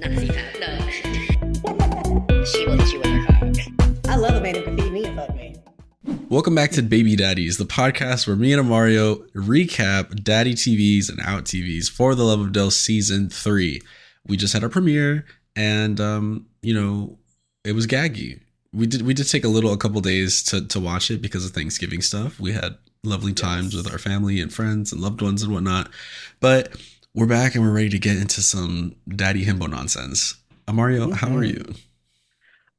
Not the CPAP, no. She will hit you with her cock. I love a man who can feed me and fuck me. Welcome back to Baby Daddies, the podcast where me and Imario recap Daddy TVs and Out TVs for the Love of Del Season 3. We just had our premiere and, it was gaggy. We did take a couple days to watch it because of Thanksgiving stuff. We had lovely times with our family and friends and loved ones and whatnot. But we're back and we're ready to get into some daddy himbo nonsense. Imario, how are you?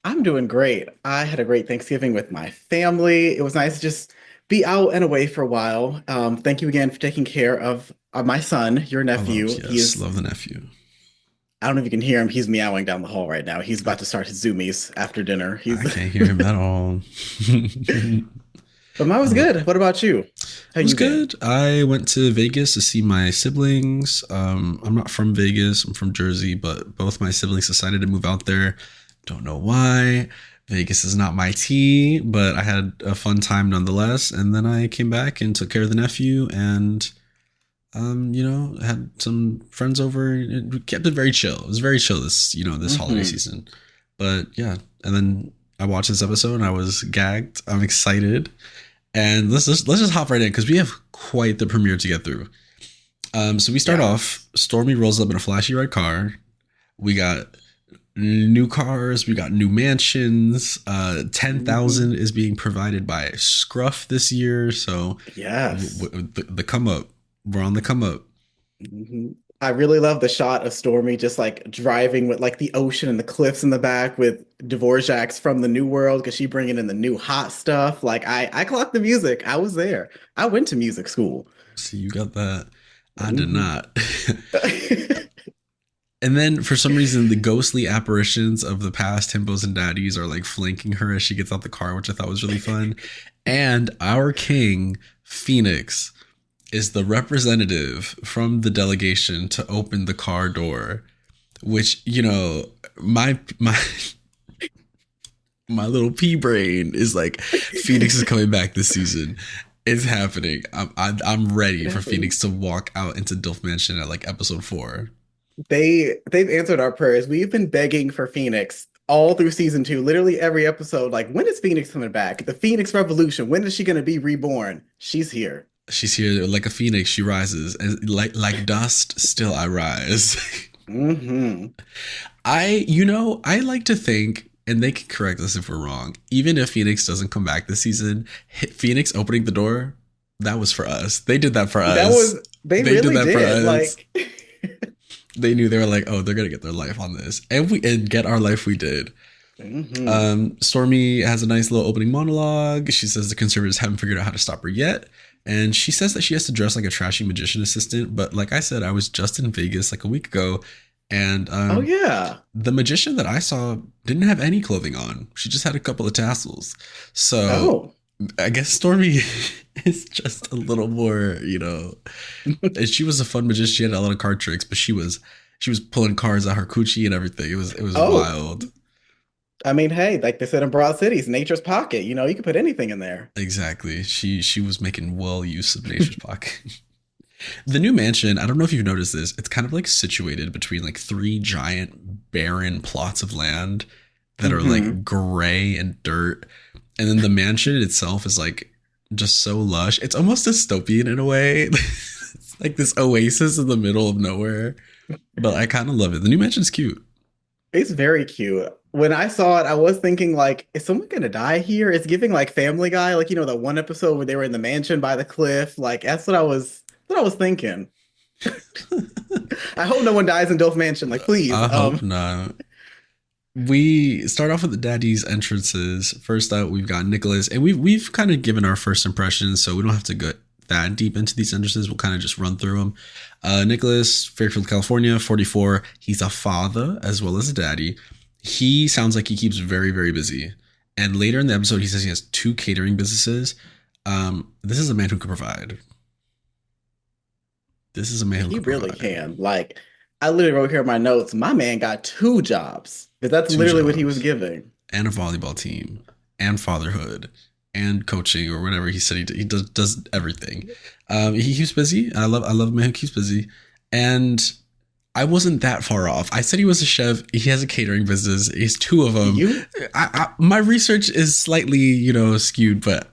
I'm doing great. I had a great Thanksgiving with my family. It was nice to just be out and away for a while. Thank you again for taking care of my son, your nephew. Love the nephew. I don't know if you can hear him. He's meowing down the hall right now. He's about to start his zoomies after dinner. I can't hear him at all. But mine was good. What about you? It was good. I went to Vegas to see my siblings. I'm not from Vegas. I'm from Jersey, but both my siblings decided to move out there. Don't know why. Vegas is not my tea, but I had a fun time nonetheless. And then I came back and took care of the nephew and, had some friends over. It kept it very chill. It was very chill this holiday season. But yeah, and then I watched this episode and I was gagged. I'm excited. And let's just hop right in because we have quite the premiere to get through. So we start off. Stormy rolls up in a flashy red car. We got new cars. We got new mansions. 10,000 is being provided by Scruff this year. So yes, the come up. We're on the come up. Mm-hmm. I really love the shot of Stormy just like driving with like the ocean and the cliffs in the back with Dvorak's from the New World because she bringing in the new hot stuff. Like I clocked the music. I was there. I went to music school. See, you got that. I did not. And then for some reason, the ghostly apparitions of the past himbos and daddies are like flanking her as she gets out the car, which I thought was really fun. And our king, Phoenix, is the representative from the delegation to open the car door, which, my little pea brain is like, Phoenix is coming back this season. It's happening. I'm ready for Phoenix to walk out into Dilf Mansion at like episode 4. They've answered our prayers. We've been begging for Phoenix all through season 2. Literally every episode, like, when is Phoenix coming back? The Phoenix Revolution. When is she going to be reborn? She's here. She's here like a phoenix. She rises, and like dust, still I rise. Mm-hmm. I like to think, and they can correct us if we're wrong. Even if Phoenix doesn't come back this season, Phoenix opening the door, that was for us. They did that for us. They really did. For us. Like they knew, they were like, oh, they're gonna get their life on this, and get our life. We did. Mm-hmm. Stormy has a nice little opening monologue. She says the conservatives haven't figured out how to stop her yet. And she says that she has to dress like a trashy magician assistant. But like I said, I was just in Vegas like a week ago. And the magician that I saw didn't have any clothing on. She just had a couple of tassels. So I guess Stormy is just a little more, and she was a fun magician. She had a lot of card tricks, but she was pulling cards out her coochie and everything. It was wild. I mean, hey, like they said in Broad Cities, nature's pocket. You can put anything in there. Exactly. She was making well use of nature's pocket. The new mansion, I don't know if you've noticed this, it's kind of like situated between like 3 giant barren plots of land that are like gray and dirt. And then the mansion itself is like just so lush. It's almost dystopian in a way. It's like this oasis in the middle of nowhere. But I kind of love it. The new mansion's cute. It's very cute. When I saw it, I was thinking, like, is someone going to die here? It's giving, like, Family Guy. Like, that one episode where they were in the mansion by the cliff. Like, that's what I was thinking. I hope no one dies in Dilf Mansion. Like, please. I hope not. We start off with the daddies' entrances. First out, we've got Nicholas. And we've kind of given our first impressions, so we don't have to go that deep into these entrances. We'll kind of just run through them. Nicholas, Fairfield, California, 44. He's a father as well as a daddy. He sounds like he keeps very, very busy. And later in the episode, he says he has 2 catering businesses. This is a man who can provide. This is a man who can really can. Like, I literally wrote here in my notes, my man got 2 jobs. Because that's literally what he was giving. And a volleyball team. And fatherhood. And coaching or whatever he said he does everything. He keeps busy. I love a man who keeps busy. And I wasn't that far off. I said he was a chef. He has a catering business. He's two of them. My research is slightly, skewed, but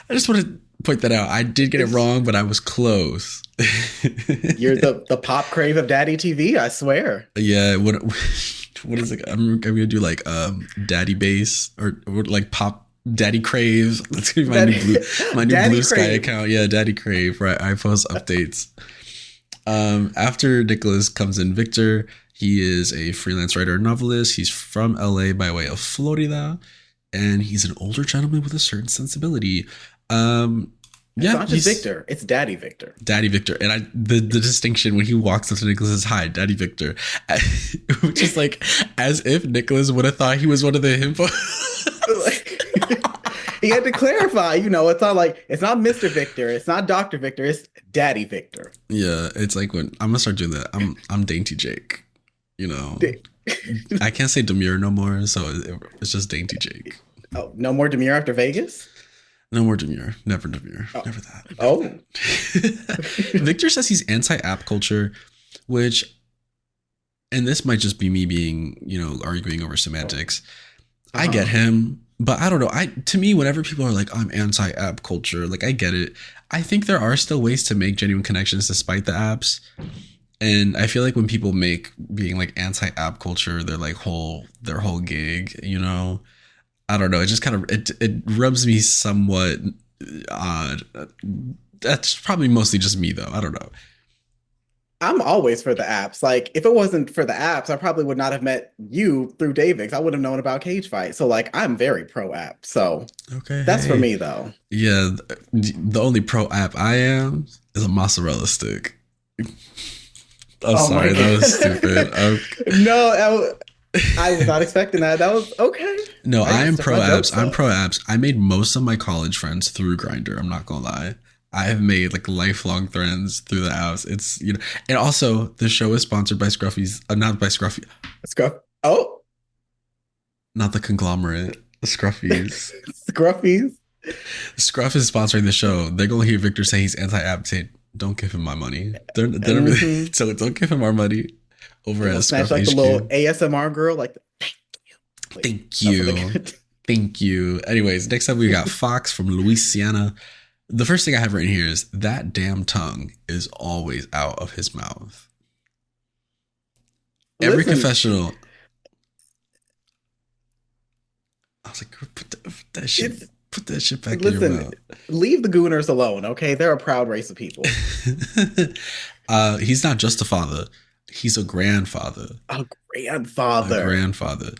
I just want to point that out. I did get it wrong, but I was close. You're the pop crave of daddy TV, I swear. Yeah. What is it? I'm gonna do like daddy bass or like pop daddy crave. That's gonna be my new Blue Sky account. Yeah, daddy crave. Right. I post updates. After Nicholas comes in Victor. He is a freelance writer and novelist. He's from LA by way of Florida, and he's an older gentleman with a certain sensibility. It's not just Victor, it's Daddy Victor. Daddy Victor. And the distinction when he walks up to Nicholas is, hi, Daddy Victor. Which is like as if Nicholas would have thought he was one of the himbo. He had to clarify, it's not like, it's not Mr. Victor, it's not Dr. Victor, it's Daddy Victor. Yeah, it's like when I'm gonna start doing that. I'm Dainty Jake, I can't say Demure no more, so it's just Dainty Jake. Oh, no more Demure after Vegas? No more Demure. Never Demure. Oh. Never that. Oh. Victor says he's anti-app culture, which, and this might just be me being, arguing over semantics. I get him, but I don't know. To me, whenever people are like, I'm anti-app culture, like I get it. I think there are still ways to make genuine connections despite the apps. And I feel like when people make being like anti-app culture their whole gig, I don't know. It just kind of it rubs me somewhat odd. That's probably mostly just me, though. I don't know. I'm always for the apps. Like, if it wasn't for the apps, I probably would not have met you through Davix. I would have known about Cage Fight. So, like, I'm very pro app. So, okay, that's for me, though. Yeah, the only pro app I am is a mozzarella stick. I'm sorry, that was stupid. No, I was not expecting that. That was okay. No, I am pro apps. I'm pro apps. I made most of my college friends through Grindr. I'm not gonna lie. I have made like lifelong friends through the apps. It's and also the show is sponsored by Scruffy's. Not by Scruffy. Scruff. Oh, not the conglomerate. The Scruffies. Scruffies. Scruff is sponsoring the show. They're gonna hear Victor say he's anti-app. Say, don't give him my money. They're really, so don't give him our money. Over at Scruff like HQ. the little ASMR girl, like thank you. Thank you. Anyways, next up we got Fox from Louisiana. The first thing I have written here is that damn tongue is always out of his mouth. Every confessional. I was like, put that shit back in your mouth. Leave the Gooners alone, okay? They're a proud race of people. He's not just a father. He's a grandfather. A grandfather.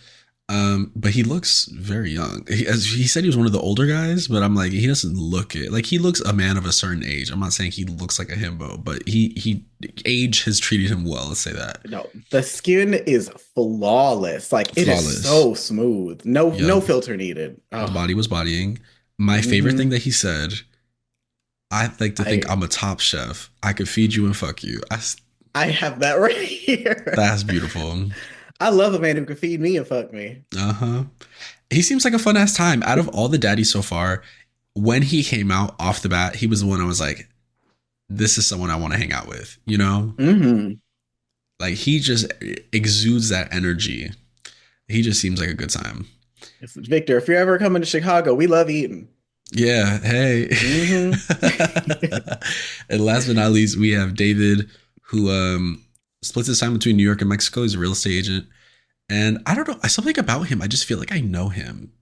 But he looks very young. He said he was one of the older guys, but I'm like, he doesn't look it. Like, he looks a man of a certain age. I'm not saying he looks like a himbo, but he age has treated him well. Let's say that. No, the skin is flawless. Like, it is so smooth. No filter needed. Oh. The body was bodying. My favorite thing that he said, I like to think I'm a top chef. I could feed you and fuck you. I have that right here. That's beautiful. I love a man who can feed me and fuck me. He seems like a fun ass time. Out of all the daddies so far, when he came out off the bat, he was the one I was like, this is someone I want to hang out with, Like, he just exudes that energy. He just seems like a good time. Victor, if you're ever coming to Chicago, we love eating. Yeah. Hey. And last but not least, we have David, who splits his time between New York and Mexico. He's a real estate agent. And I don't know, something about him, I just feel like I know him.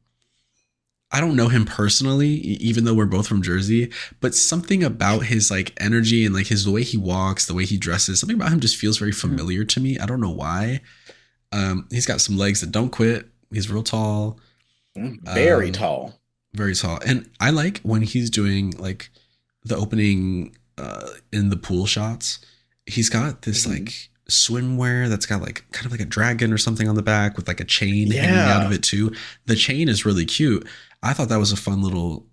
I don't know him personally, even though we're both from Jersey, but something about his like energy and like the way he walks, the way he dresses, something about him just feels very familiar to me. I don't know why. He's got some legs that don't quit. He's real tall. Very tall. Very tall. And I like when he's doing like the opening in the pool shots. He's got this like swimwear that's got like kind of like a dragon or something on the back with like a chain hanging out of it too. The chain is really cute. I thought that was a fun little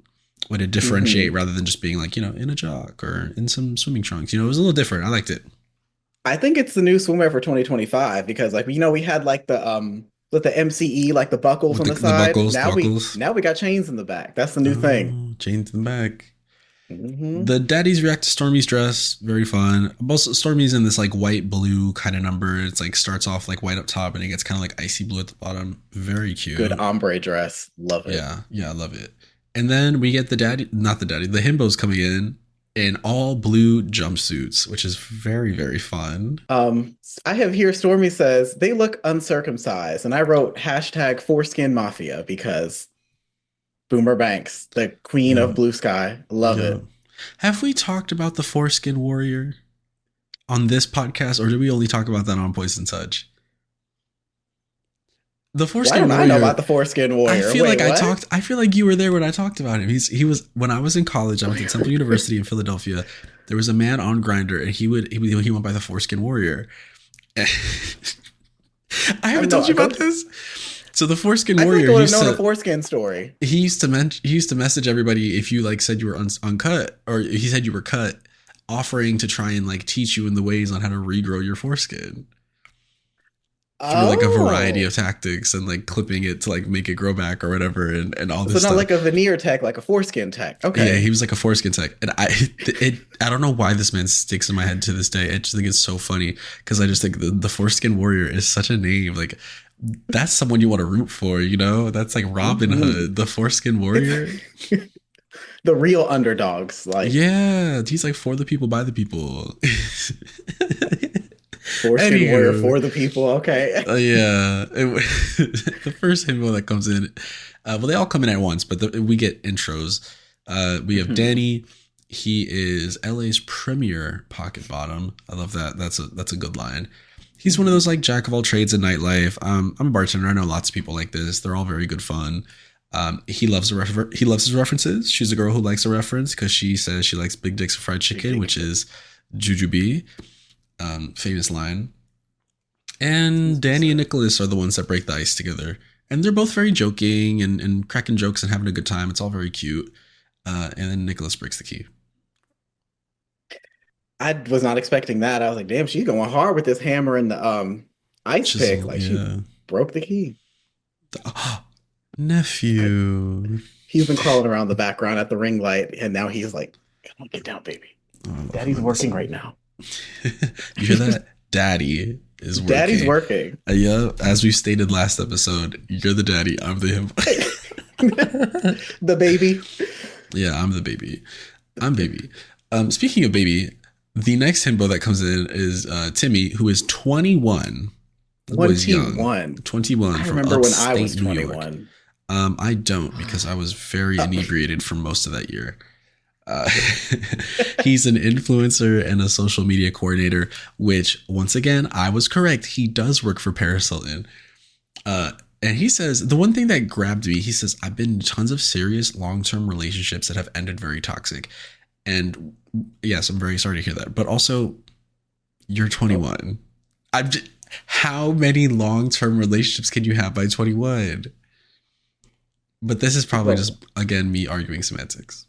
way to differentiate rather than just being like, in a jock or in some swimming trunks. It was a little different. I liked it. I think it's the new swimwear for 2025 because like, we had like the MCE, like the buckles on the side. Buckles. Now we got chains in the back. That's the new thing. Chains in the back. Mhm. The daddies react to Stormy's dress. Very fun. Also, Stormy's in this like white blue kind of number. It's like starts off like white up top and it gets kind of like icy blue at the bottom. Very cute. Good ombre dress. Love it. Yeah, I love it. And then we get the himbos coming in all blue jumpsuits, which is very, very fun. I have here Stormy says they look uncircumcised, and I wrote hashtag foreskin mafia because Boomer Banks, the queen of blue sky. Love it. Have we talked about the foreskin warrior on this podcast, or did we only talk about that on Poison Touch? The foreskin warrior. I know about the foreskin warrior. I feel like you were there when I talked about him. He was when I was in college. I went to Temple University in Philadelphia. There was a man on Grindr, and he went by the foreskin warrior. I haven't told you about this. So the foreskin warrior. I would have known a foreskin story. He used to message everybody if you like said you were uncut, or he said you were cut, offering to try and like teach you in the ways on how to regrow your foreskin. Through like a variety of tactics and like clipping it to like make it grow back or whatever and all this stuff. So not like a veneer tech, like a foreskin tech. Okay. Yeah, he was like a foreskin tech. And I don't know why this man sticks in my head to this day. I just think it's so funny because I just think the foreskin warrior is such a name. Like that's someone you want to root for, you know? That's like Robin Hood, the foreskin warrior. The real underdogs. Like yeah, he's like for the people, by the people. Foreskin warrior for the people. Okay. Yeah. The first himbo that comes in, well, they all come in at once, but we get intros. We have Danny. He is LA's premier pocket bottom. I love that. That's a good line. He's one of those like jack of all trades in nightlife. I'm a bartender. I know lots of people like this. They're all very good fun. He loves his references. She's a girl who likes a reference because she says she likes big dicks and fried chicken, which is Jujubee. Famous line. And Danny and Nicholas are the ones that break the ice together, and they're both very joking and cracking jokes and having a good time. It's all very cute. And then Nicholas breaks the key. I was not expecting that. I was like, damn, she's going hard with this hammer and the ice pick. Like she broke the key. Nephew. He's been crawling around the background at the ring light, and now he's like, come on, get down, baby. Daddy's working right now. You hear that? Daddy is working. Daddy's working. Yeah, as we stated last episode, you're the daddy. I'm the him. The baby. Yeah, I'm the baby. I'm baby. Speaking of baby, the next himbo that comes in is Timmy, who is 21. 21. 21. I remember when I was 21. I don't, because I was very inebriated for most of that year. He's an influencer and a social media coordinator, which once again, I was correct. He does work for Paris Hilton. And he says, the one thing that grabbed me, he says, I've been in tons of serious long-term relationships that have ended very toxic. And yes, I'm very sorry to hear that. But also, you're 21. How many long-term relationships can you have by 21? But this is probably just, again, me arguing semantics.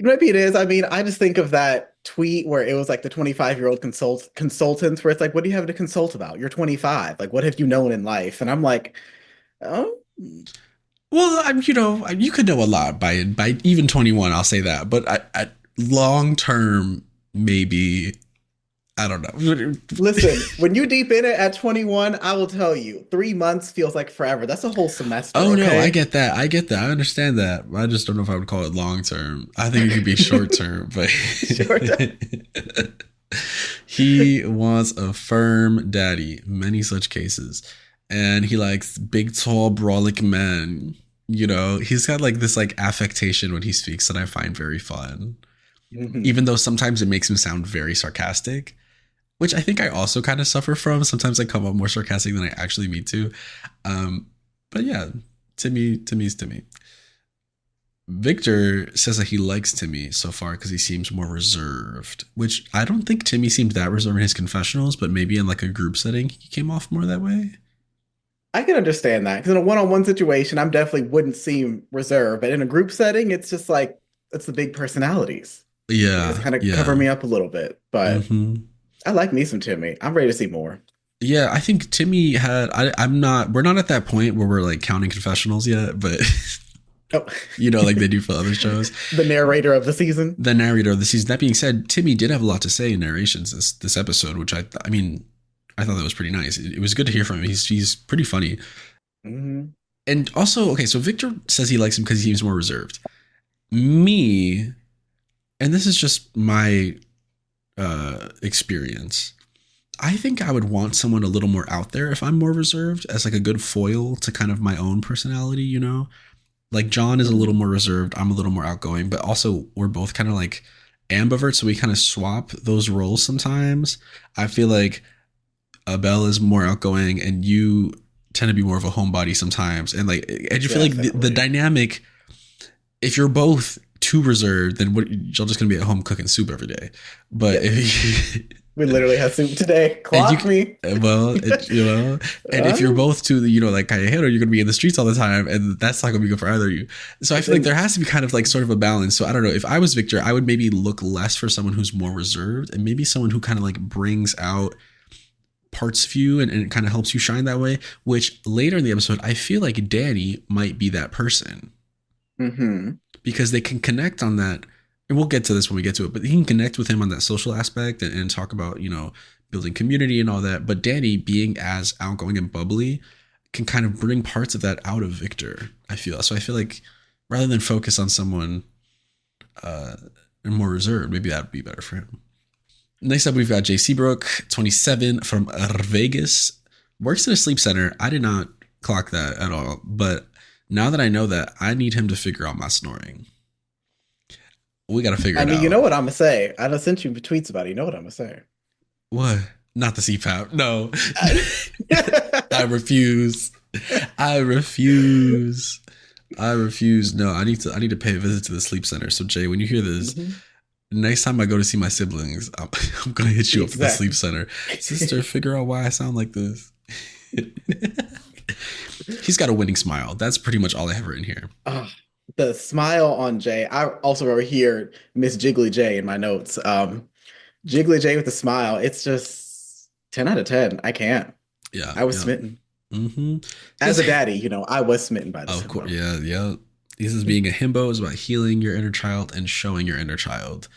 Maybe it is. I mean, I just think of that tweet where it was like the 25-year-old consultants where it's like, what do you have to consult about? You're 25. Like, what have you known in life? And I'm like, oh. Well, you could know a lot by even 21. I'll say that. But I long term, maybe, I don't know. Listen, when you deep in it at 21, I will tell you, 3 months feels like forever. That's a whole semester. Oh, okay? No, I get that. I understand that. I just don't know if I would call it long term. I think it could be short term, but short term. He wants a firm daddy, many such cases. And he likes big, tall, brolic men. You know, he's got like this like affectation when he speaks that I find very fun. Mm-hmm. Even though sometimes it makes him sound very sarcastic, which I think I also kind of suffer from. Sometimes I come up more sarcastic than I actually mean to. But yeah, Timmy's Timmy. Victor says that he likes Timmy so far because he seems more reserved, which I don't think Timmy seemed that reserved in his confessionals, but maybe in like a group setting, he came off more that way. I can understand that because in a one-on-one situation, I definitely wouldn't seem reserved, but in a group setting, it's just like, it's the big personalities. Yeah. It's kind of cover me up a little bit, but I like me some Timmy. I'm ready to see more. Yeah, I think Timmy had, we're not at that point where we're like counting confessionals yet, but Oh, You know, like they do for other shows. the narrator of the season. The narrator of the season. That being said, Timmy did have a lot to say in narrations this episode, which I mean, I thought that was pretty nice. It was good to hear from him. He's pretty funny. Mm-hmm. And also, okay, so Victor says he likes him because he seems more reserved. Me, and this is just my experience, I think I would want someone a little more out there if I'm more reserved, as like a good foil to kind of my own personality, you know? Like John is a little more reserved, I'm a little more outgoing, but also we're both kind of like ambiverts, so we kind of swap those roles sometimes. I feel like Abel is more outgoing and you tend to be more of a homebody sometimes. And like, and you feel like the dynamic, if you're both too reserved, then what, you're just gonna be at home cooking soup every day. But if you, we literally had soup today. Clock me. Well, you know, and if you're both too, you know, like callejero, you're gonna be in the streets all the time, and that's not gonna be good for either of you. So I feel like there has to be kind of like sort of a balance. So I don't know. If I was Victor, I would maybe look less for someone who's more reserved, and maybe someone who kind of like brings out parts of you and it kind of helps you shine that way. Which later in the episode, I feel like Danny might be that person. Mm-hmm. Because they can connect on that, and we'll get to this when we get to it, but he can connect with him on that social aspect and talk about, you know, building community and all that. But Danny, being as outgoing and bubbly, can kind of bring parts of that out of Victor, I feel. So I feel like rather than focus on someone more reserved, maybe that would be better for him. Next up, we've got Jay Seabrook, 27, from Vegas, works in a sleep center. I did not clock that at all, but now that I know that, I need him to figure out my snoring. We got to figure it out. I mean, you know what I'm going to say. I done sent you tweets about it. You know what I'm going to say. What? Not the CPAP. No. I refuse. I refuse. No, I need to pay a visit to the sleep center. So Jay, when you hear this, next time I go to see my siblings, I'm going to hit you up at the sleep center. Sister, figure out why I sound like this. He's got a winning smile. That's pretty much all I have written here. The smile on Jay. I also wrote here Miss Jiggly J in my notes. Jiggly J with the smile. It's just 10 out of 10. I can't. Yeah. I was smitten. Mm-hmm. As a daddy, you know, I was smitten by this. Of course. Yeah. This is being a himbo is about healing your inner child and showing your inner child.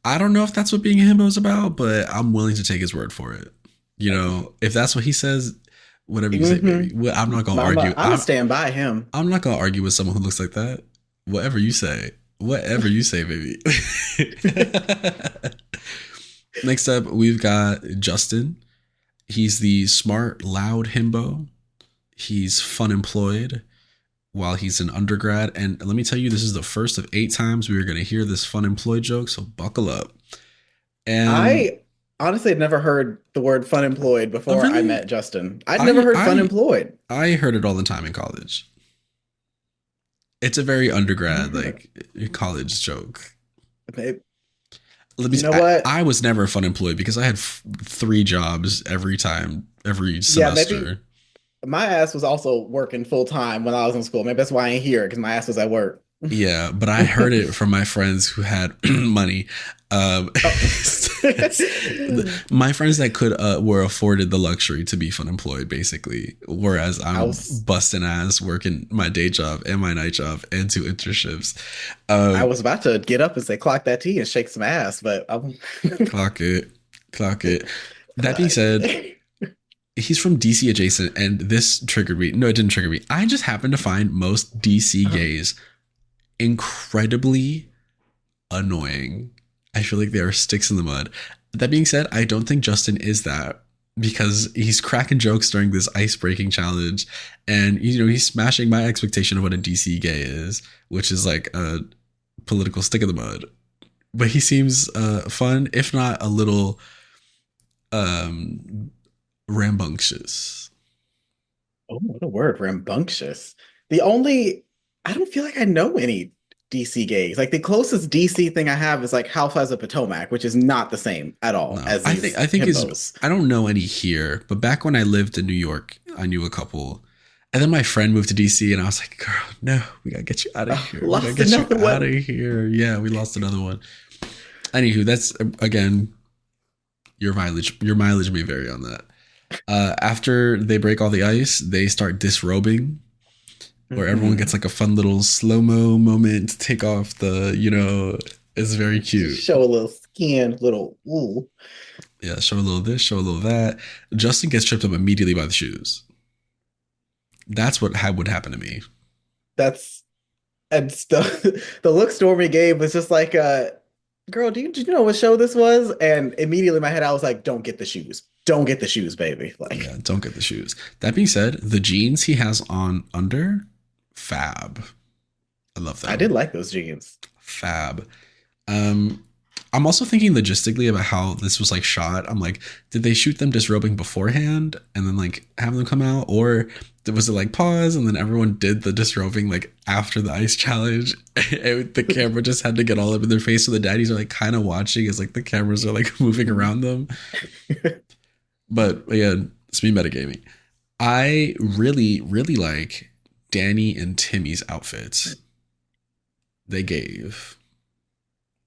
I don't know if that's what being a himbo is about, but I'm willing to take his word for it. You know, if that's what he says, whatever you say, baby. I'm not gonna argue. I'm gonna stand by him. I'm not gonna argue with someone who looks like that. Whatever you say, baby. Next up, we've got Justin. He's the smart, loud himbo. He's fun employed while he's an undergrad. And let me tell you, this is the first of 8 times we are going to hear this fun employed joke. So buckle up. And I honestly had never heard the word fun employed before I met Justin. I'd never heard fun employed. I heard it all the time in college. It's a very undergrad, like college joke. What? I was never fun employed because I had 3 jobs every semester. Yeah, maybe my ass was also working full time when I was in school. Maybe that's why I ain't here, because my ass was at work. Yeah, but I heard it from my friends who had money. My friends that were afforded the luxury to be fun employed, basically. Whereas I'm busting ass working my day job and my night job and 2 internships. I was about to get up and say, clock that tea and shake some ass, but clock it. That being said, he's from DC adjacent, and this triggered me. No, it didn't trigger me. I just happen to find most DC gays incredibly annoying. I feel like they are sticks in the mud. That being said, I don't think Justin is that, because he's cracking jokes during this ice breaking challenge, and you know, he's smashing my expectation of what a DC gay is, which is like a political stick in the mud. But he seems fun, if not a little rambunctious. Oh, what a word, rambunctious. I don't feel like I know any DC gays. Like the closest DC thing I have is like Housewives of Potomac, which is not the same at all. No, as I think I don't know any here, but back when I lived in New York, I knew a couple. And then my friend moved to DC, and I was like, "Girl, no, we gotta get you out of here. We gotta get you out of here." Yeah, we lost another one. Anywho, that's again your mileage may vary on that. After they break all the ice, they start disrobing. where everyone gets like a fun little slow-mo moment to take off it's very cute. Show a little skin, little ooh. Yeah, show a little this, show a little that. Justin gets tripped up immediately by the shoes. That's what would happen to me. The look Stormy gave was just like, girl, do you know what show this was? And immediately in my head, I was like, don't get the shoes. Don't get the shoes, baby. Like, yeah, don't get the shoes. That being said, the jeans he has on under, fab. I love that. I did like those jeans. Fab. I'm also thinking logistically about how this was like shot. I'm like, did they shoot them disrobing beforehand and then like have them come out, or was it like pause and then everyone did the disrobing like after the ice challenge? The camera just had to get all up in their face, so the daddies are like kind of watching as like the cameras are like moving around them. But again, it's me metagaming. I really, really like Danny and Timmy's outfits. They gave.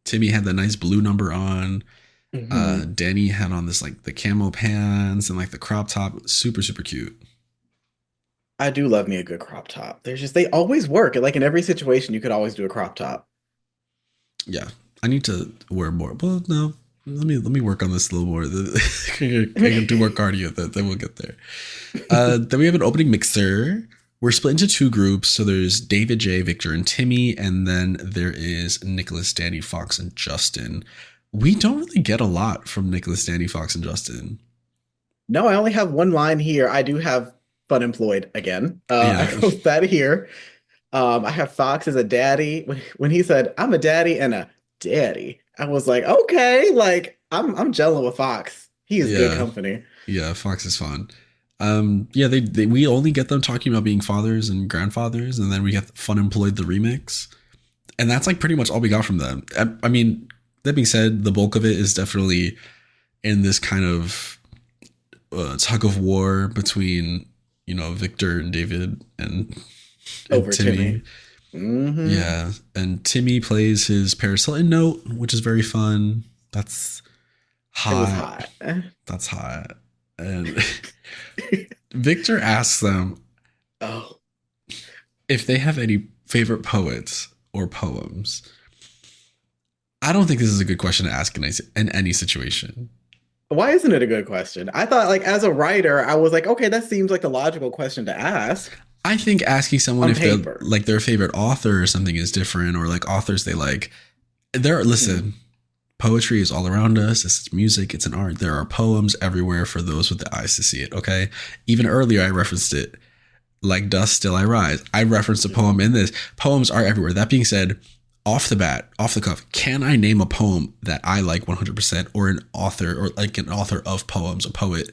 Timmy had the nice blue number on. Danny had on this like the camo pants and like the crop top. Super, super cute. I do love me a good crop top. They always work. Like in every situation, you could always do a crop top. Yeah, I need to wear more. Well, no, let me work on this a little more. I can do more cardio. Then we'll get there. Then we have an opening mixer. We're split into two groups. So there's David, Jay, Victor, and Timmy. And then there is Nicholas, Danny, Fox, and Justin. We don't really get a lot from Nicholas, Danny, Fox, and Justin. No, I only have one line here. I do have fun employed again. I wrote that here. I have Fox as a daddy. When he said, I'm a daddy and a daddy, I was like, okay, like I'm gelling with Fox. He is good company. Yeah, Fox is fun. We only get them talking about being fathers and grandfathers, and then we get Fun Employed the remix, and that's like pretty much all we got from them. I mean, that being said, the bulk of it is definitely in this kind of tug of war between Victor and David and over Timmy. Mm-hmm. Yeah, and Timmy plays his Paris Hilton note, which is very fun. That's hot. It was hot. That's hot. And Victor asks them if they have any favorite poets or poems. I don't think this is a good question to ask in any situation. Why isn't it a good question? I thought, like, as a writer, I was like, okay, that seems like the logical question to ask. I think asking someone if they're like their favorite author or something is different, or like authors they like. Listen. Poetry is all around us. It's music. It's an art. There are poems everywhere for those with the eyes to see it. Okay. Even earlier, I referenced it. Like dust, still I rise. I referenced a poem in this. Poems are everywhere. That being said, off the bat, off the cuff, can I name a poem that I like 100%, or an author, or like an author of poems, a poet?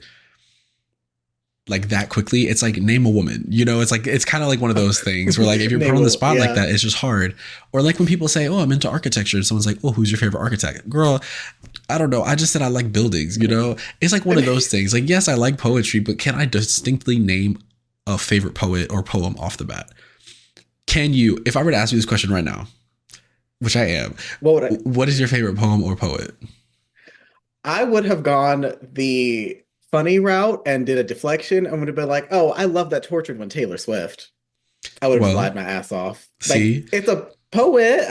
Like that quickly? It's like name a woman. It's like it's kind of like one of those things where like if you're put on the spot like that, it's just hard. Or like when people say, "Oh, I'm into architecture," and someone's like, "Oh, who's your favorite architect?" Girl, I don't know. I just said I like buildings. It's like one of those things. Like, yes, I like poetry, but can I distinctly name a favorite poet or poem off the bat? Can you? If I were to ask you this question right now, which I am, what is your favorite poem or poet? I would have gone the funny route and did a deflection. I would have been like, oh, I love that Tortured One, Taylor Swift. I would have lied my ass off. See? Like, it's a poet.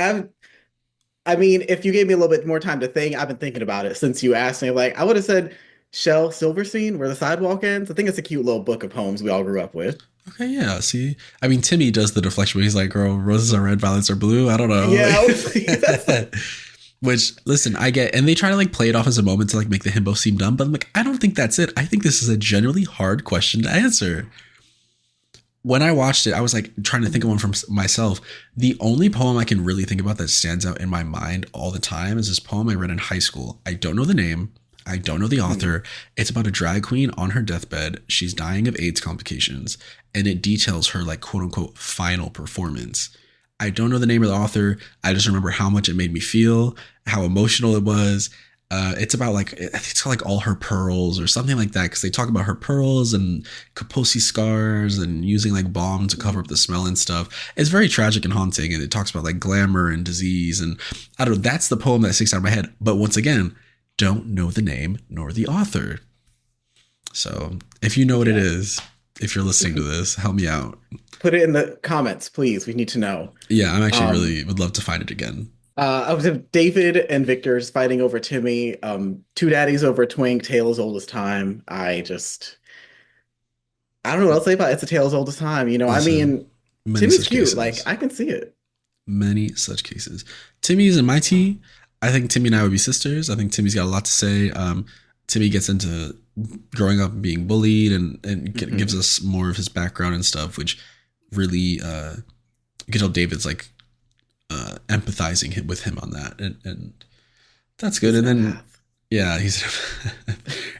I mean, if you gave me a little bit more time to think, I've been thinking about it since you asked me. Like, I would have said Shel Silverstein, Where the Sidewalk Ends. I think it's a cute little book of poems we all grew up with. Okay, yeah. See, I mean, Timmy does the deflection where he's like, girl, roses are red, violets are blue. I don't know. Yeah. Which, listen, I get, and they try to like play it off as a moment to like make the himbo seem dumb, but I'm like, I don't think that's it. I think this is a genuinely hard question to answer. When I watched it, I was like trying to think of one from myself. The only poem I can really think about that stands out in my mind all the time is this poem I read in high school. I don't know the name. I don't know the author. It's about a drag queen on her deathbed. She's dying of AIDS complications, and it details her like quote unquote final performance. I don't know the name of the author. I just remember how much it made me feel, how emotional it was. It's about like, I think it's called like All Her Pearls or something like that, because they talk about her pearls and Kaposi scars and using like balm to cover up the smell and stuff. It's very tragic and haunting, and it talks about like glamour and disease, and I don't know, that's the poem that sticks out of my head. But once again, don't know the name nor the author. So if you know what it is, If you're listening to this, help me out. Put it in the comments, please. We need to know. Yeah, I'm actually really would love to find it again. I was David and Victor's fighting over Timmy. Two daddies over Twink. Tale as old as time. I don't know what else to say about it. It's a tale as old as time. You know, Listen, I mean, many Timmy's such cute. cases. Like I can see it. Many such cases. Timmy's in my tea. I think Timmy and I would be sisters. I think Timmy's got a lot to say. Timmy gets into growing up and being bullied and gives us more of his background and stuff, which really you can tell David's like empathizing with him on that, and that's good. And then he's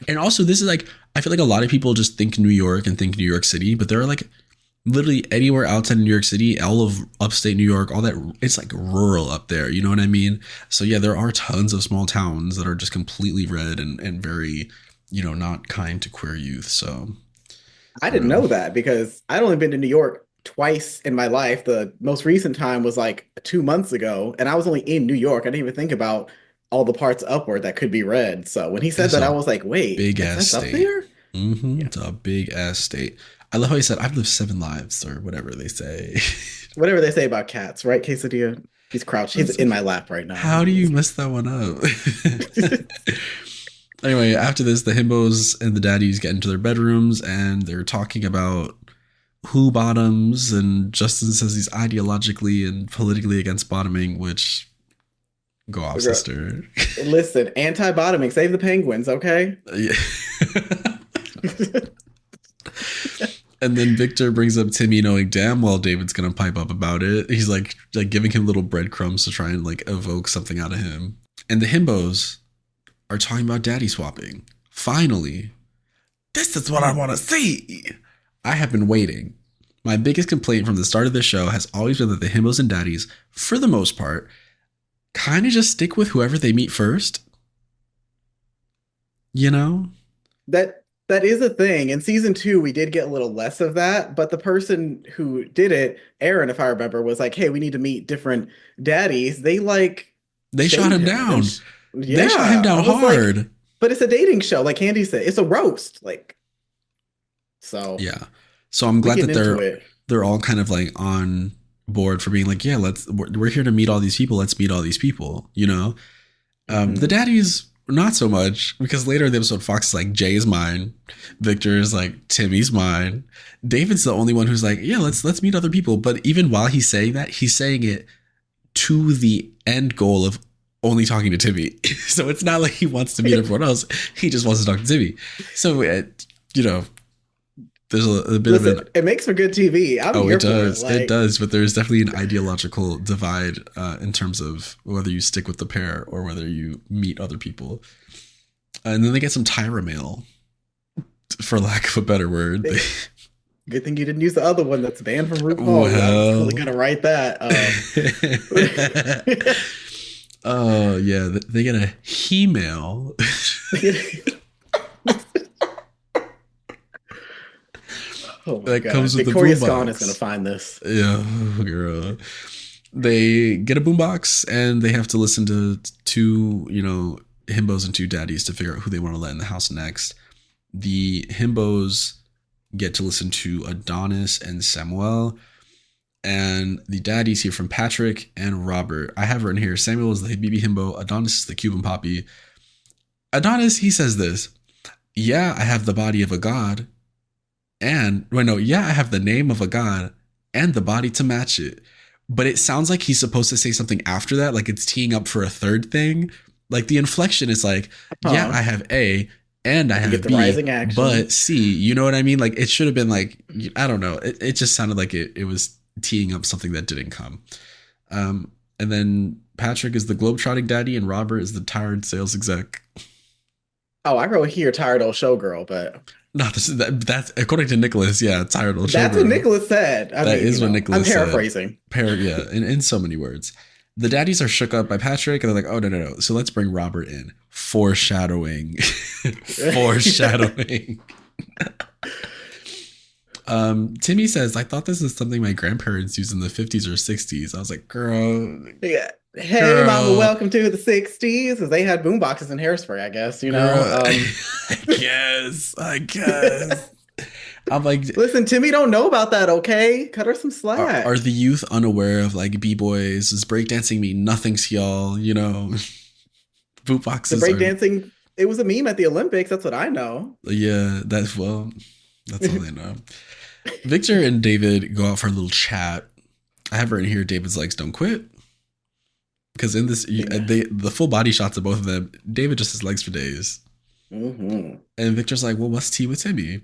and also this is like, I feel like a lot of people just think New York and think New York City, but there are like literally anywhere outside of New York City, all of upstate New York, all that, it's like rural up there. You know what I mean? So yeah, there are tons of small towns that are just completely red and very, you know, not kind to queer youth. So I didn't know that because I'd only been to New York twice in my life. The most recent time was like 2 months ago, and I was only in New York. I didn't even think about all the parts upward that could be red. So when he said that, I was like, wait, big ass that's state. up there? Yeah. It's a big ass state. I love how he said, I've lived 7 lives, or whatever they say. Whatever they say about cats, right, Quesadilla? He's crouched. He's in my lap right now. How do you mess that one up? Anyway, after this, the himbos and the daddies get into their bedrooms and they're talking about who bottoms, and Justin says he's ideologically and politically against bottoming, which go off, sister. Listen, anti-bottoming, save the penguins, okay? Yeah. And then Victor brings up Timmy, knowing damn well David's gonna pipe up about it. He's like giving him little breadcrumbs to try and like evoke something out of him. And the himbos are talking about daddy swapping. Finally, this is what I want to see. I have been waiting. My biggest complaint from the start of the show has always been that the himbos and daddies, for the most part, kind of just stick with whoever they meet first. You know? That is a thing. In season 2, we did get a little less of that, but the person who did it, Aaron, if I remember, was like, hey, we need to meet different daddies. They shot him down. They shot him down hard. Like, but it's a dating show, like Candy said. It's a roast. Like, so yeah. So I'm glad that they're all kind of like on board for being like, yeah, we're here to meet all these people. Let's meet all these people, you know? The daddies, not so much, because later in the episode, Fox is like, Jay is mine. Victor is like, Timmy's mine. David's the only one who's like, yeah, let's meet other people. But even while he's saying that, he's saying it to the end goal of only talking to Timmy. So it's not like he wants to meet everyone else. He just wants to talk to Timmy. So, you know, there's a bit of an... It makes for good TV. It does. It does. But there's definitely an ideological divide in terms of whether you stick with the pair or whether you meet other people. And then they get some Tyra mail, for lack of a better word. Good thing you didn't use the other one that's banned from RuPaul. Well, I was really going to write that. Oh, yeah. They get a he-mail. Oh my that God. comes with Victoria the boombox. Scone is going to find this. Yeah, girl. They get a boombox and they have to listen to 2, you know, himbos and 2 daddies to figure out who they want to let in the house next. The himbos get to listen to Adonis and Samuel, and the daddies hear from Patrick and Robert. I have written here, Samuel is the BB himbo, Adonis is the Cuban poppy. Adonis, he says this, yeah, I have the body of a god. I have the name of a god and the body to match it. But it sounds like he's supposed to say something after that, like it's teeing up for a third thing. Like the inflection is like, yeah, I have A and I have B, but C. You know what I mean? Like it should have been like, I don't know. It just sounded like it was teeing up something that didn't come. And then Patrick is the globetrotting daddy and Robert is the tired sales exec. Oh, I wrote here tired old showgirl, but... No, that's according to Nicholas. Yeah, tired old showgirl. That's what Nicholas said. That is what Nicholas said. I'm paraphrasing. Yeah, in so many words. The daddies are shook up by Patrick, and they're like, "Oh no! So let's bring Robert in." Foreshadowing. Foreshadowing. Timmy says, "I thought this is something my grandparents used in the 50s or 60s." I was like, "Girl, yeah." Hey, mama, welcome to the 60s, because they had boomboxes in Hairspray, I guess, you know. I guess. I'm like, Listen, Timmy don't know about that, okay? Cut her some slack. are the youth unaware of like b-boys? Does breakdancing mean nothing to y'all? You know, boot The boxes are, breakdancing, it was a meme at the Olympics. That's what I know. yeah, that's all I know. Victor and David go out for a little chat. I have written here, David's legs don't quit. Because in this, the full body shots of both of them, David just has legs for days. Mm-hmm. And Victor's like, well, what's tea with Timmy?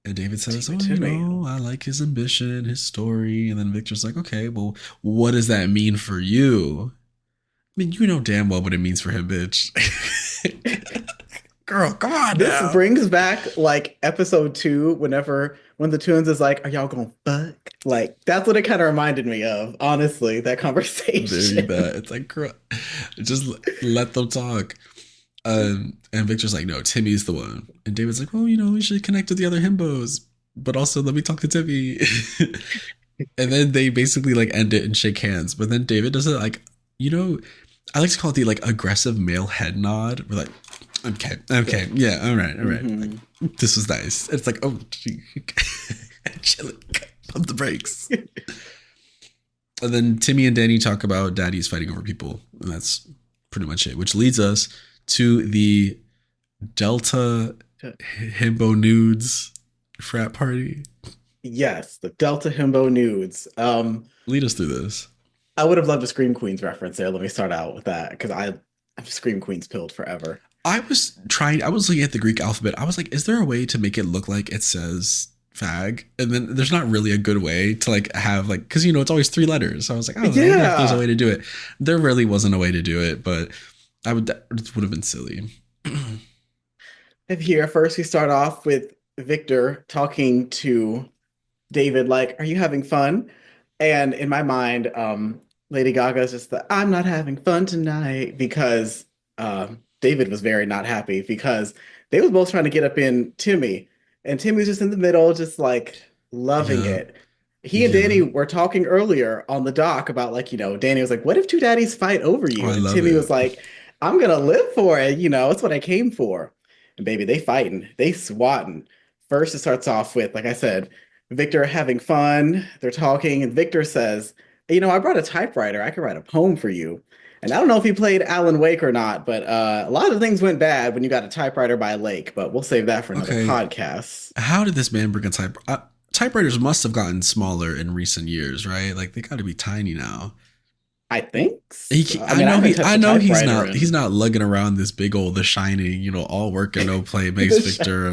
And David says, I like his ambition, his story. And then Victor's like, okay, well, what does that mean for you? I mean, you know damn well what it means for him, bitch. Girl, come on This now. brings back like episode 2, when the twins is like, are y'all gonna fuck? Like, that's what it kind of reminded me of, honestly, that conversation. Very bad. It's like, girl, just let them talk. And Victor's like, no, Timmy's the one. And David's like, well, we should connect with the other himbos, but also let me talk to Timmy. And then they basically like end it and shake hands. But then David does it like, I like to call it the like aggressive male head nod. We're like, okay, yeah, all right. Mm-hmm. Like, this was nice. It's like, oh, chill it, pump the brakes. And then Timmy and Danny talk about daddies fighting over people, and that's pretty much it. Which leads us to the Delta Himbo Nudes frat party. Yes, the Delta Himbo Nudes. Lead us through this. I would have loved a Scream Queens reference there. Let me start out with that, because I'm Scream Queens pilled forever. I was looking at the Greek alphabet. I was like, is there a way to make it look like it says fag? And then there's not really a good way to like have like, because it's always 3 letters. So I was like, I don't know if there's a way to do it. There really wasn't a way to do it, but it would have been silly. And here, first we start off with Victor talking to David, like, are you having fun? And in my mind, Lady Gaga's just I'm not having fun tonight, because David was very not happy, because they was both trying to get up in Timmy, and Timmy was just in the middle, just like loving it. He and Danny were talking earlier on the dock about like, Danny was like, what if 2 daddies fight over you? And Timmy was like, I'm gonna live for it, it's what I came for. And baby, they fighting, they swatting. First, it starts off with, like I said, Victor having fun. They're talking, and Victor says, I brought a typewriter. I could write a poem for you. And I don't know if he played Alan Wake or not, but a lot of things went bad when you got a typewriter by a lake, but we'll save that for another podcast. How did this man bring a typewriter? Typewriters must have gotten smaller in recent years, right? Like they got to be tiny now. I think so. I know he's not lugging around this big old The Shining, all work and no play makes Victor.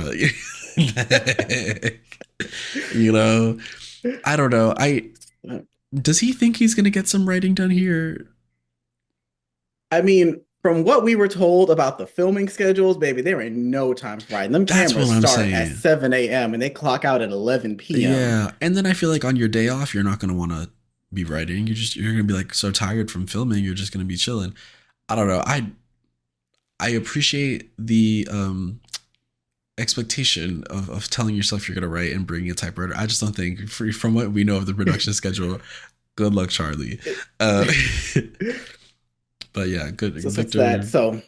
I don't know. Does he think he's gonna get some writing done here? I mean, from what we were told about the filming schedules, baby, there ain't no time for writing. Them cameras start at 7 a.m. and they clock out at 11 p.m. Yeah, and then I feel like on your day off, you're not gonna want to be writing. You're gonna be like so tired from filming. You're just gonna be chilling. I don't know. I appreciate the expectation of telling yourself you're gonna write and bringing a typewriter. I just don't think, from what we know of the production schedule, good luck, Charlie. But yeah, good. So Victor, so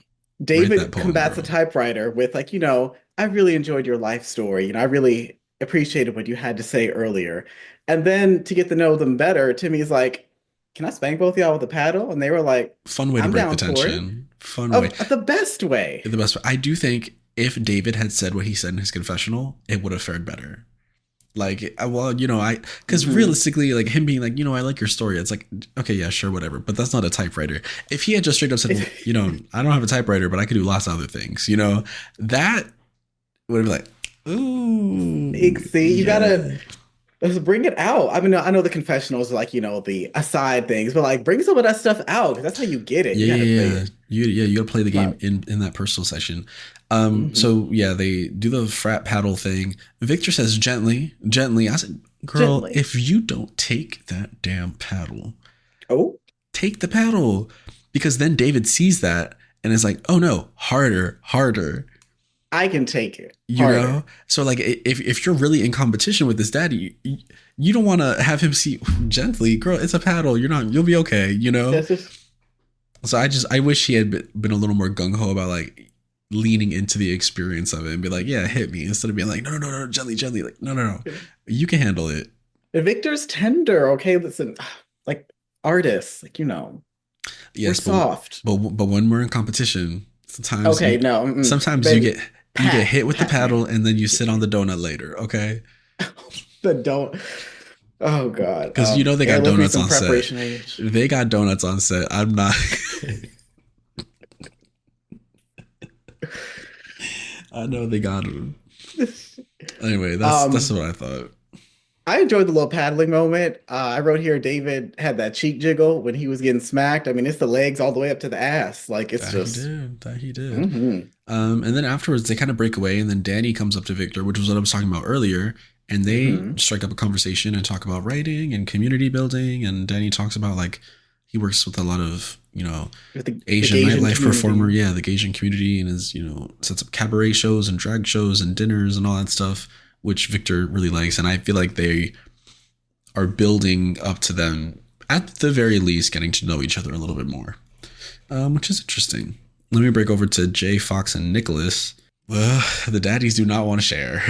David combats the typewriter with like, I really enjoyed your life story. I really appreciated what you had to say earlier. And then to get to know them better, Timmy's like, can I spank both of y'all with a paddle? And they were like, fun way to break the tension. Fun way. The best way. The best way. I do think if David had said what he said in his confessional, it would have fared better. Like, because realistically, like him being like, I like your story. It's like, okay, yeah, sure, whatever. But that's not a typewriter. If he had just straight up said, I don't have a typewriter, but I could do lots of other things, that would be like, ooh. See, you gotta let's bring it out. I mean, I know the confessionals are like, the aside things, but like bring some of that stuff out, because that's how you get it. You gotta play the game in that personal session. So yeah, they do the frat paddle thing. Victor says gently. I said, girl, if you don't take that damn paddle, take the paddle, because then David sees that and is like, oh no, harder. I can take it. So like if you're really in competition with this daddy, you don't want to have him see gently, girl. It's a paddle. You'll be okay. So I wish he had been a little more gung ho about like, leaning into the experience of it and be like, yeah, hit me, instead of being like, no, gently, like, no, you can handle it. Victor's tender. Okay, listen, like artists, like we're Yes, soft. but when we're in competition, sometimes Okay, no, sometimes baby, you get hit with the pat paddle me. and then you sit on the donut later, okay? The don't. Oh God. Because you know they yeah, got leave me donuts some on set. preparation age. They got donuts on set. I'm not. I know they got them. Anyway, that's what I thought. I enjoyed the little paddling moment. I wrote here David had that cheek jiggle when he was getting smacked. I mean, it's the legs all the way up to the ass. Like it's That he did. Mhm. And then afterwards they kind of break away, and then Danny comes up to Victor, which was what I was talking about earlier, and they strike up a conversation and talk about writing and community building. And Danny talks about like he works with a lot of The Asian Asian nightlife community. performer, the Asian community, and is sets up cabaret shows and drag shows and dinners and all that stuff, which Victor really likes. And I feel like they are building up to them, at the very least, getting to know each other a little bit more, which is interesting. Let me break over to Jay, Fox, and Nicholas. The daddies do not want to share.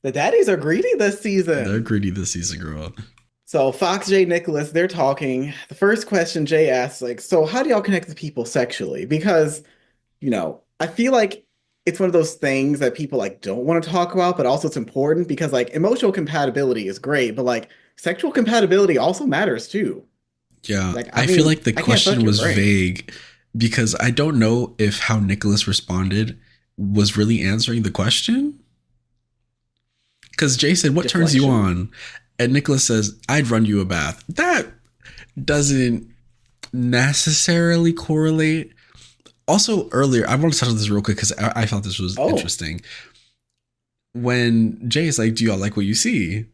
The daddies are greedy this season. They're greedy this season, girl. So Fox, Jay, Nicholas, they're talking. The first question Jay asks, like, so how do y'all connect with people sexually? Because, I feel like it's one of those things that people like don't want to talk about, but also it's important because like emotional compatibility is great, but like sexual compatibility also matters too. Yeah, Like, I mean, feel like the I can't fuck question your was brain. vague because I don't know if how Nicholas responded was really answering the question. Because Jay said, "What turns you Deflection. on?" And Nicholas says, "I'd run you a bath." That doesn't necessarily correlate. Also, earlier, I want to touch on this real quick because I thought this was interesting. When Jay is like, "Do y'all like what you see?"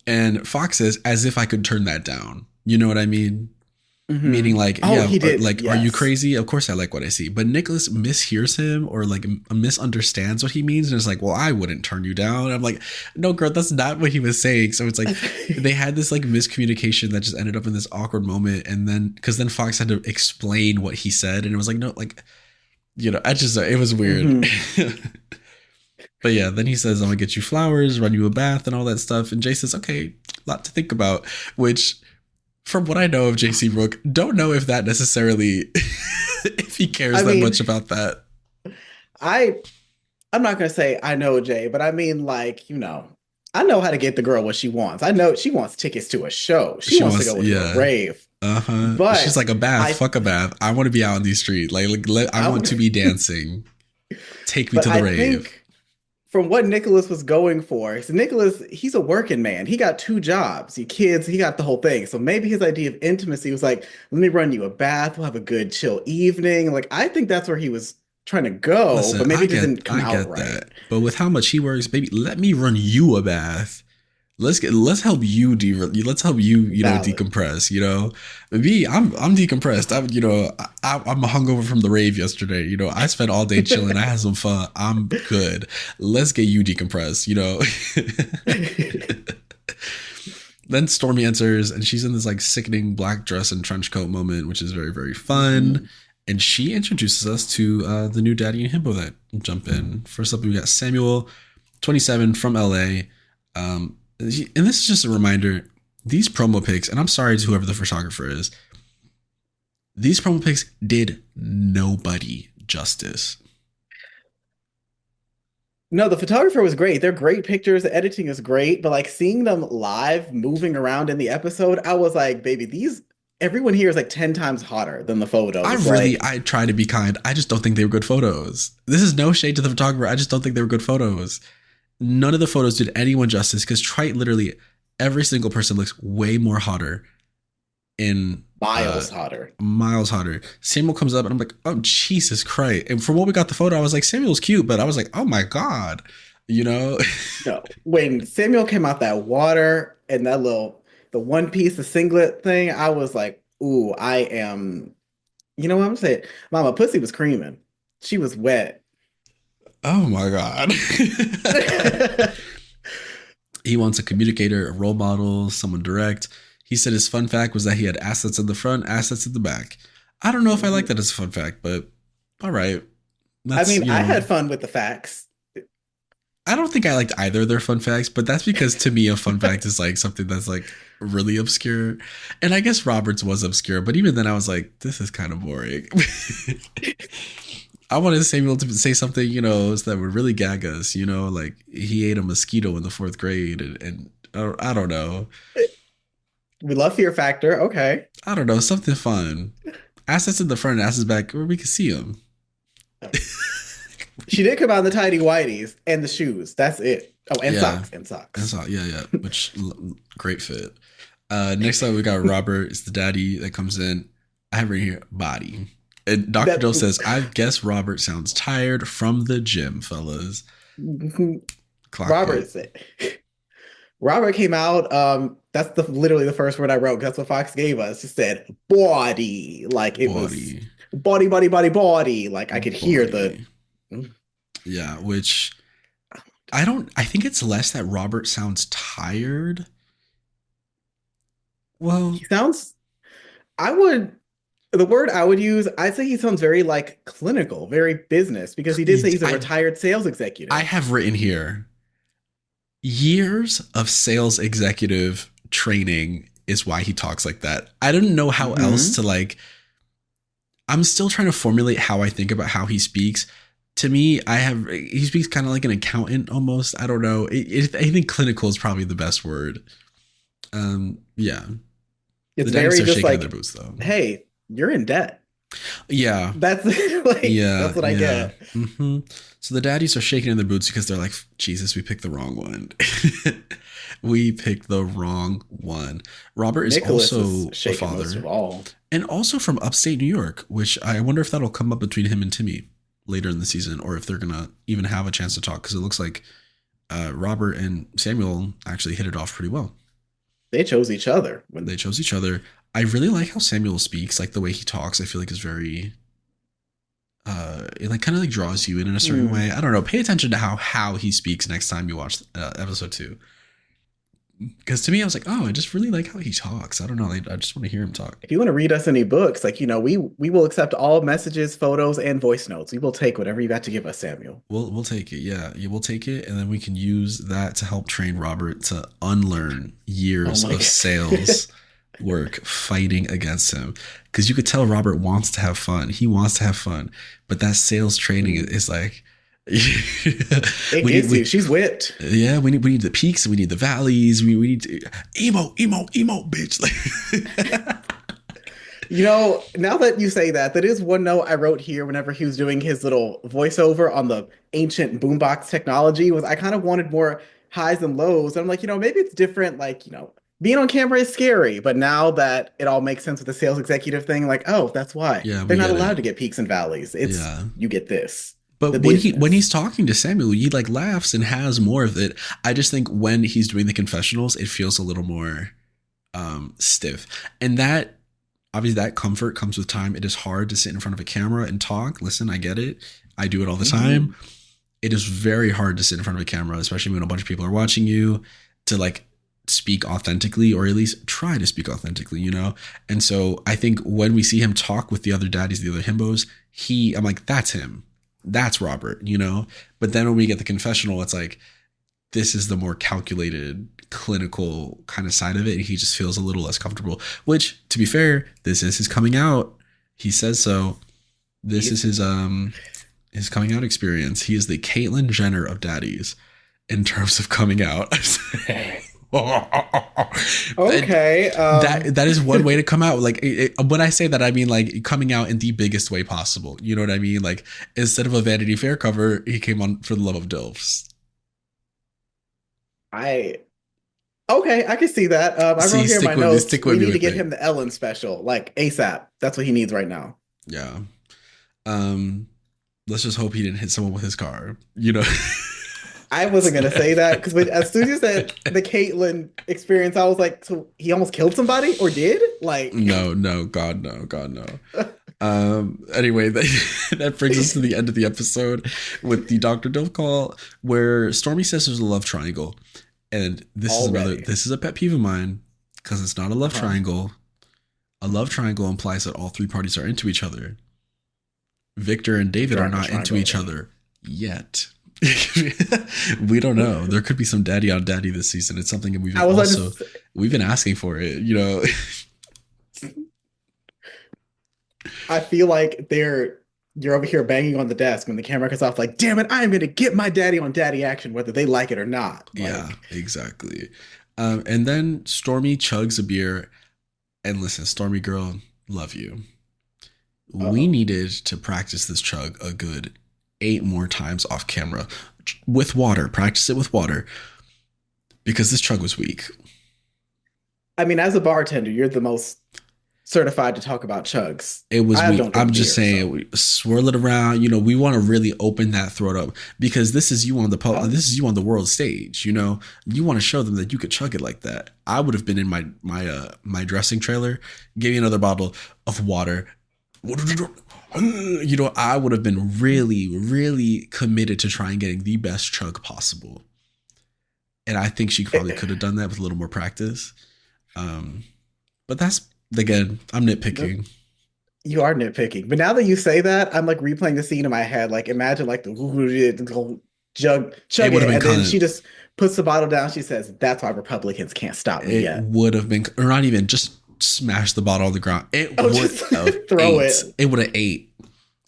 And Fox says, "As if I could turn that down." You know what I mean? Meaning like, he did. like, are you Yes. crazy? Of course I like what I see. But Nicholas mishears him or like misunderstands what he means. And it's like, well, I wouldn't turn you down. And I'm like, no, girl, that's not what he was saying. So it's like they had this like miscommunication that just ended up in this awkward moment. And then because then Fox had to explain what he said. And it was like, no, like, it was weird. But yeah, then he says, I'm gonna get you flowers, run you a bath and all that stuff. And Jay says, okay, a lot to think about, which from what I know of JC Rook, don't know if that necessarily, if he cares that much about that. I'm not gonna say I know Jay, but I mean like, I know how to get the girl what she wants. I know she wants tickets to a show. She wants to go to a rave. But she's like, a bath, fuck a bath. I want to be out on the street. I want to be dancing. Take me to the rave. From what Nicholas was going for, so Nicholas, he's a working man. He got 2 jobs, he kids, he got the whole thing. So maybe his idea of intimacy was like, let me run you a bath, we'll have a good chill evening. Like, I think that's where he was trying to go, but maybe it didn't come out right. That. But with how much he works, baby, let me run you a bath. Let's help you decompress. Me, I'm decompressed. I'm hungover from the rave yesterday. I spent all day chilling. I had some fun. I'm good. Let's get you decompressed. Then Stormy enters and she's in this like sickening black dress and trench coat moment, which is very, very fun. And she introduces us to the new daddy and himbo that jump in. First up, we got Samuel, 27, from LA. And this is just a reminder, these promo pics, and I'm sorry to whoever the photographer is, these promo pics did nobody justice. No, the photographer was great. They're great pictures. The editing is great. But like seeing them live moving around in the episode, I was like, baby, everyone here is like 10 times hotter than the photos. I try to be kind. I just don't think they were good photos. This is no shade to the photographer. I just don't think they were good photos. None of the photos did anyone justice because literally every single person looks way more hotter miles hotter. Miles hotter. Samuel comes up and I'm like, oh, Jesus Christ. And from what we got the photo, I was like, Samuel's cute, but I was like, oh my God, No, when Samuel came out that water and the one piece, the singlet thing, I was like, ooh, I am, what I'm saying? Mama, pussy was creaming. She was wet. Oh my God. He wants a communicator, a role model, someone direct. He said his fun fact was that he had assets in the front, assets in the back. I don't know if I like that as a fun fact, but all right. I That's, mean, you I know, had fun with the facts. I don't think I liked either of their fun facts, but that's because to me a fun fact is like something that's like really obscure. And I guess Roberts was obscure, but even then I was like, this is kind of boring. I wanted Samuel to say something, you know, that would really gag us, you know, like he ate a mosquito in the fourth grade and I don't know. We love Fear Factor. Okay. I don't know, something fun. Assets in the front and assets back where we can see them. She did come out in the tidy whities and the shoes. That's it. Oh, and Yeah. socks. And socks. And so, yeah, which great fit. Next up, we got Robert. It's the daddy that comes in. I have right here body. And Dr. Joe says, I guess Robert sounds tired from the gym, fellas. Clock Robert it. said. Robert came out. That's literally the first word I wrote. That's what Fox gave us. It said body. Like it was body, body, body, body. Like I could hear the. Yeah, which I think it's less that Robert sounds tired. Well, He sounds. The word I would use, I'd say he sounds very like clinical, very business, because he did say he's a retired sales executive. I have written here, years of sales executive training is why he talks like that. I didn't know how else to like, I'm still trying to formulate how I think about how he speaks. To me, he speaks kind of like an accountant almost. I don't know. I think clinical is probably the best word. Yeah. It's the very daddies are just shaking like, their boots though. Hey, you're in debt. Yeah. That's like, that's what I get. Mm-hmm. So the daddies are shaking in their boots because they're like, Jesus, we picked the wrong one. We picked the wrong one. Robert is Nicholas also is a shaking father. most of all. And also from upstate New York, which I wonder if that'll come up between him and Timmy later in the season, or if they're going to even have a chance to talk, because it looks like Robert and Samuel actually hit it off pretty well. They chose each other. They chose each other. I really like how Samuel speaks, like the way he talks. I feel like is very, it like kind of like draws you in a certain way. I don't know. Pay attention to how he speaks next time you watch episode 2. Because to me, I was like, oh, I just really like how he talks. I don't know. I just want to hear him talk. If you want to read us any books, like, we will accept all messages, photos, and voice notes. We will take whatever you got to give us, Samuel. We'll take it. Yeah, we'll take it. And then we can use that to help train Robert to unlearn years of sales work fighting against him. Because you could tell Robert wants to have fun. He wants to have fun. But that sales training is like, it gets you. She's whipped. Yeah, we need the peaks, we need the valleys, we need to emo, bitch. Like, now that you say that is one note I wrote here whenever he was doing his little voiceover on the ancient boombox technology was I kind of wanted more highs and lows. And I'm like, maybe it's different. Like, being on camera is scary, but now that it all makes sense with the sales executive thing, like, oh, that's why. Yeah, they're not allowed to get peaks and valleys. You get this. But when he's talking to Samuel, he like laughs and has more of it. I just think when he's doing the confessionals, it feels a little more stiff. And that obviously that comfort comes with time. It is hard to sit in front of a camera and talk. Listen, I get it. I do it all the time. It is very hard to sit in front of a camera, especially when a bunch of people are watching you, to like speak authentically, or at least try to speak authentically, And so I think when we see him talk with the other daddies, the other himbos, I'm like, that's him. That's Robert, But then when we get the confessional, it's like, this is the more calculated, clinical kind of side of it. And he just feels a little less comfortable, which, to be fair, this is his coming out. He says so. This is his coming out experience. He is the Caitlyn Jenner of daddies in terms of coming out. Okay. That is one way to come out. Like when I say that, I mean like coming out in the biggest way possible. You know what I mean? Like instead of a Vanity Fair cover, he came on for the love of DILFs. I can see that. I wrote here in my notes. We need to get him the Ellen special, like ASAP. That's what he needs right now. Yeah. Let's just hope he didn't hit someone with his car. I wasn't going to say that because as soon as you said the Caitlyn experience, I was like, so he almost killed somebody or did? Like, no, God, no. Anyway, that brings us to the end of the episode with the Dr. Dilf call where Stormy says there's a love triangle. And this is a pet peeve of mine because it's not a love triangle. A love triangle implies that all three parties are into each other. Victor and David are not into each other yet. We don't know. There could be some daddy on daddy this season. It's something we've been asking for it, you know. I feel like you're over here banging on the desk when the camera cuts off, like, damn it, I'm gonna get my daddy on daddy action, whether they like it or not. Like, yeah, exactly. And then Stormy chugs a beer, and listen, Stormy girl, love you. We needed to practice this chug a good 8 more times off camera with water. Practice it with water, because this chug was weak. I mean, as a bartender, you're the most certified to talk about chugs. It was weak. I'm just saying, we swirl it around. You know, we want to really open that throat up, because this is you on this is you on the world stage. You know, you want to show them that you could chug it like that. I would have been in my dressing trailer, give you another bottle of water. You know, I would have been really, really committed to trying getting the best chug possible. And I think she probably could have done that with a little more practice. But that's, again, I'm nitpicking. You are nitpicking. But now that you say that, I'm like replaying the scene in my head. Like, imagine like the chug it, and then she just puts the bottle down. She says, "That's why Republicans can't stop me yet." It would have been, or not even, just smash the bottle on the ground. It would have throw ate. it. It would have ate.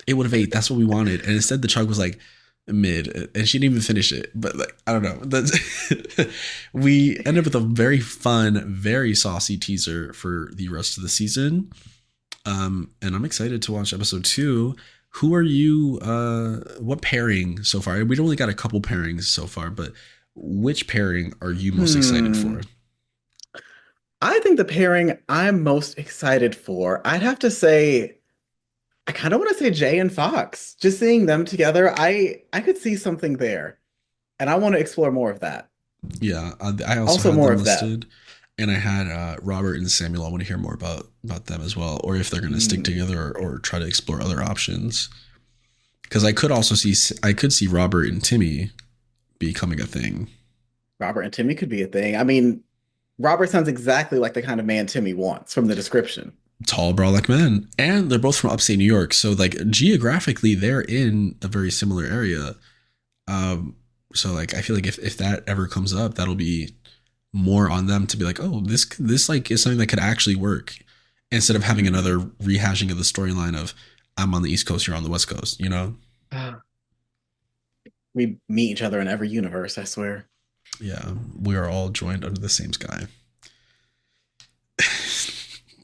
It would have ate. That's what we wanted. And instead the chug was like mid, and she didn't even finish it. But like, I don't know. We ended up with a very fun, very saucy teaser for the rest of the season. And I'm excited to watch episode 2. Who are you? What pairing so far? We only got a couple pairings so far, but which pairing are you most excited for? I think the pairing I'm most excited for, I'd have to say, I kind of want to say Jay and Fox. Just seeing them together, I could see something there, and I want to explore more of that. Yeah, I also had more them listed, and I had Robert and Samuel. I want to hear more about them as well, or if they're going to stick together, or try to explore other options. Because I could see Robert and Timmy becoming a thing. Robert and Timmy could be a thing. I mean, Robert sounds exactly like the kind of man Timmy wants from the description. Tall, brolic men, and they're both from upstate New York, so like geographically they're in a very similar area. So like I feel like if that ever comes up, that'll be more on them to be like, oh, this like is something that could actually work, instead of having another rehashing of the storyline of I'm on the East Coast, you're on the West Coast, you know. We meet each other in every universe, I swear. Yeah, we are all joined under the same sky.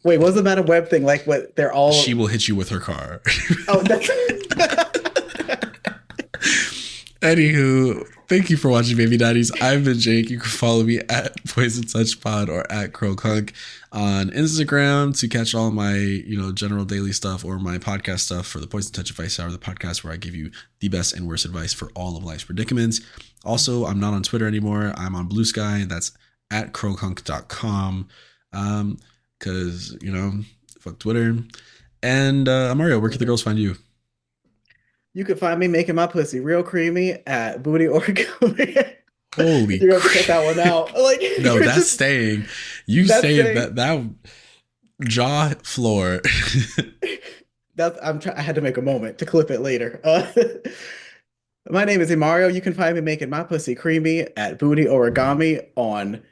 Wait, wasn't that a web thing? Like, what, they're all... She will hit you with her car. Oh, that's... Anywho, thank you for watching Baby Daddies. I've been Jake. You can follow me at Poison Touch Pod or at Crowcunk on Instagram to catch all my, general daily stuff or my podcast stuff for the Poison Touch Advice Hour, the podcast where I give you the best and worst advice for all of life's predicaments. Also, I'm not on Twitter anymore. I'm on Blue Sky. That's at crowcunk.com. Because, fuck Twitter. And Imario, where can the girls find you? You can find me making my pussy real creamy at Booty Origami. Holy You're going to cut that one out. Like, no, that's staying. You say that jaw floor. I had to make a moment to clip it later. My name is Imario. You can find me making my pussy creamy at Booty Origami on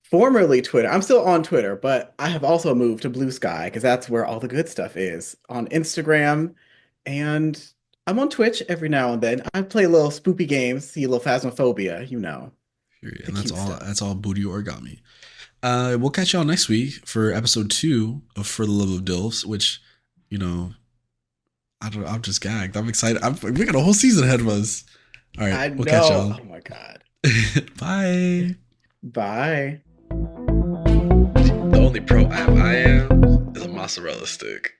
formerly Twitter. I'm still on Twitter, but I have also moved to Blue Sky because that's where all the good stuff is. On Instagram, and I'm on Twitch every now and then. I play little spoopy games, see a little Phasmophobia, And that's all Booty Origami. We'll catch y'all next week for episode 2 of For the Love of Dilfs, which, I'm just gagged. I'm excited. We got a whole season ahead of us. All right, we'll catch y'all. Oh my God. Bye. Bye. The only pro app I am is a mozzarella stick.